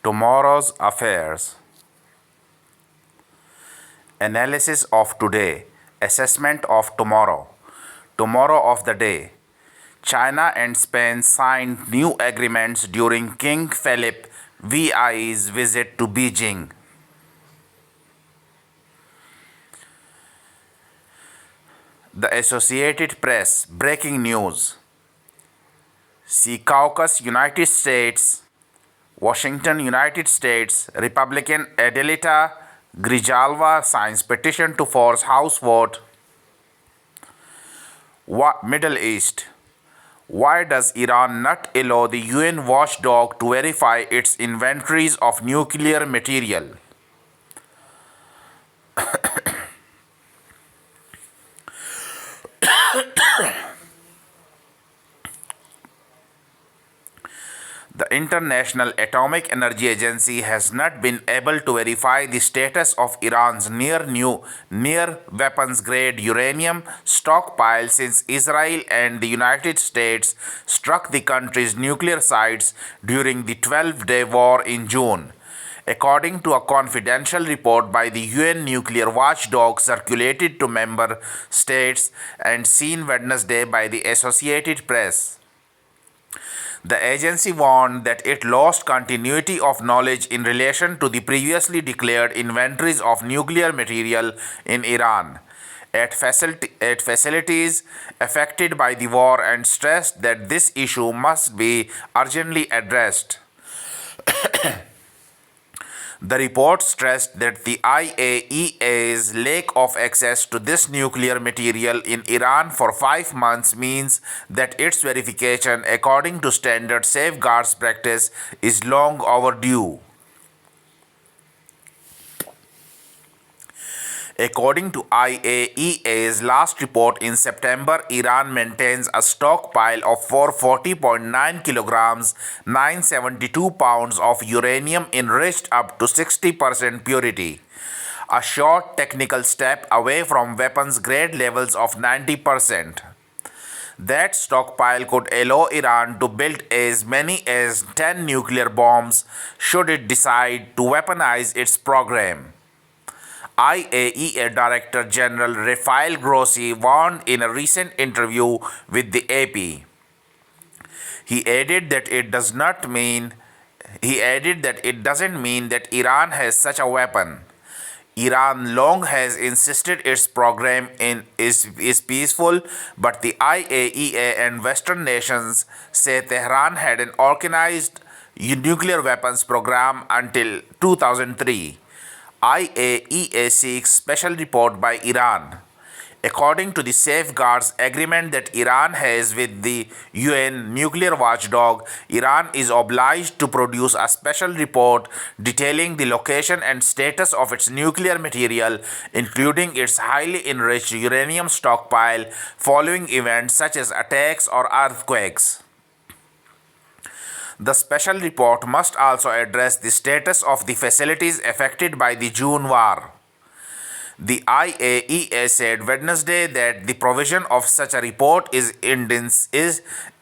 Tomorrow's affairs. Analysis of today. Assessment of tomorrow. Tomorrow of the day. China and Spain signed new agreements during King Philip VI's visit to Beijing. The Associated Press. Breaking news. Secaucus, United States. Washington, United States. Republican Adelita Grijalva signs petition to force House vote. Middle East. Why does Iran not allow the UN watchdog to verify its inventories of nuclear material? The International Atomic Energy Agency has not been able to verify the status of Iran's near weapons-grade uranium stockpile since Israel and the United States struck the country's nuclear sites during the 12-day war in June. According to a confidential report by the UN nuclear watchdog circulated to member states and seen Wednesday by the Associated Press, the agency warned that it lost continuity of knowledge in relation to the previously declared inventories of nuclear material in Iran at facilities affected by the war and stressed that this issue must be urgently addressed. The report stressed that the IAEA's lack of access to this nuclear material in Iran for 5 months means that its verification according to standard safeguards practice is long overdue. According to IAEA's last report in September, Iran maintains a stockpile of 440.9 kilograms, 972 pounds of uranium enriched up to 60% purity, a short technical step away from weapons-grade levels of 90%. That stockpile could allow Iran to build as many as 10 nuclear bombs should it decide to weaponize its program. IAEA Director General Rafael Grossi warned in a recent interview with the AP. He added that it doesn't mean that Iran has such a weapon. Iran long has insisted its program is peaceful, but the IAEA and Western nations say Tehran had an organized nuclear weapons program until 2003. IAEA seeks special report by Iran. According to the safeguards agreement that Iran has with the UN nuclear watchdog, Iran is obliged to produce a special report detailing the location and status of its nuclear material, including its highly enriched uranium stockpile, following events such as attacks or earthquakes. The special report must also address the status of the facilities affected by the June war. The IAEA said Wednesday that the provision of such a report is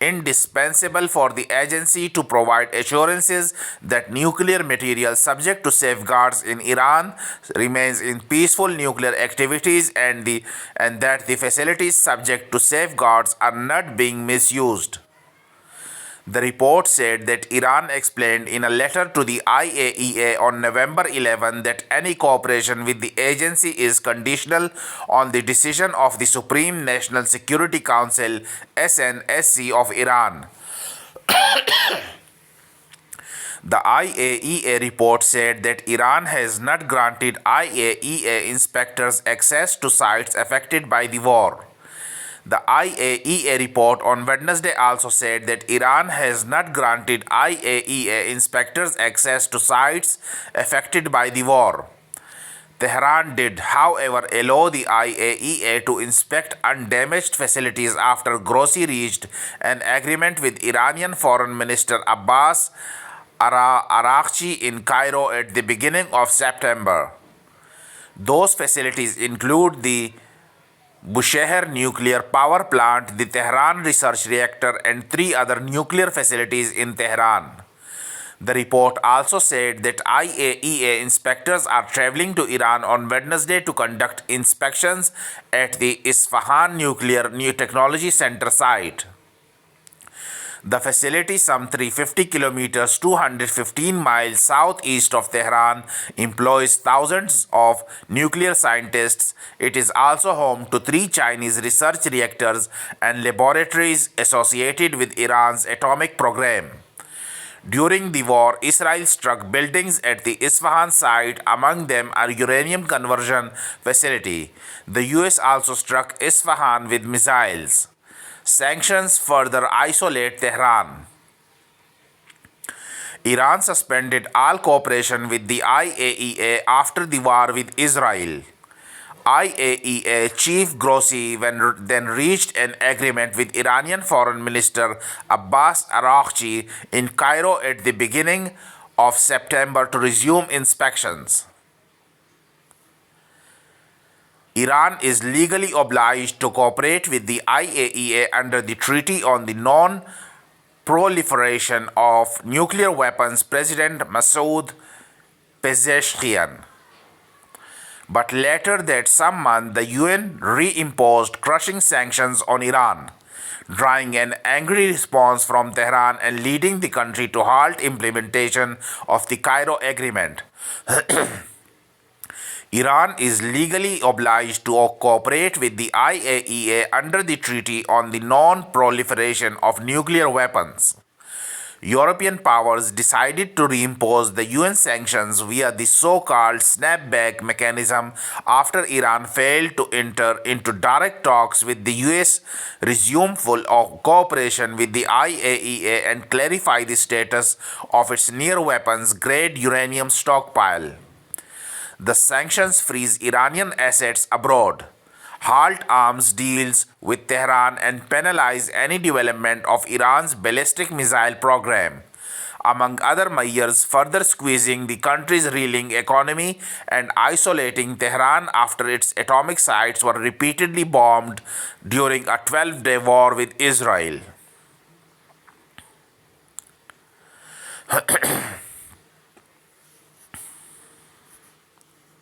indispensable for the agency to provide assurances that nuclear material subject to safeguards in Iran remains in peaceful nuclear activities and that the facilities subject to safeguards are not being misused. The report said that Iran explained in a letter to the IAEA on November 11 that any cooperation with the agency is conditional on the decision of the Supreme National Security Council (SNSC) of Iran. The IAEA report said that Iran has not granted IAEA inspectors access to sites affected by the war. The IAEA report on Wednesday also said that Iran has not granted IAEA inspectors access to sites affected by the war. Tehran did, however, allow the IAEA to inspect undamaged facilities after Grossi reached an agreement with Iranian Foreign Minister Abbas Araghchi in Cairo at the beginning of September. Those facilities include the Bushehr nuclear power plant, the Tehran research reactor, and 3 other nuclear facilities in Tehran. The report also said that IAEA inspectors are traveling to Iran on Wednesday to conduct inspections at the Isfahan Nuclear New Technology Center site. The facility, some 350 kilometers 215 miles southeast of Tehran, employs thousands of nuclear scientists. It is also home to 3 Chinese research reactors and laboratories associated with Iran's atomic program. During the war, Israel struck buildings at the Isfahan site, among them a uranium conversion facility. The US also struck Isfahan with missiles. Sanctions further isolate Tehran. Iran suspended all cooperation with the IAEA after the war with Israel. IAEA Chief Grossi then reached an agreement with Iranian Foreign Minister Abbas Araghchi in Cairo at the beginning of September to resume inspections. Iran is legally obliged to cooperate with the IAEA under the Treaty on the Non-Proliferation of Nuclear Weapons, President Masoud Pezeshkian. But later that same month, the UN reimposed crushing sanctions on Iran, drawing an angry response from Tehran and leading the country to halt implementation of the Cairo Agreement. Iran is legally obliged to cooperate with the IAEA under the Treaty on the Non-Proliferation of Nuclear Weapons. European powers decided to reimpose the UN sanctions via the so-called snapback mechanism after Iran failed to enter into direct talks with the US, resume full cooperation with the IAEA, and clarify the status of its near-weapons-grade uranium stockpile. The sanctions freeze Iranian assets abroad, halt arms deals with Tehran, and penalize any development of Iran's ballistic missile program, among other measures, further squeezing the country's reeling economy and isolating Tehran after its atomic sites were repeatedly bombed during a 12-day war with Israel.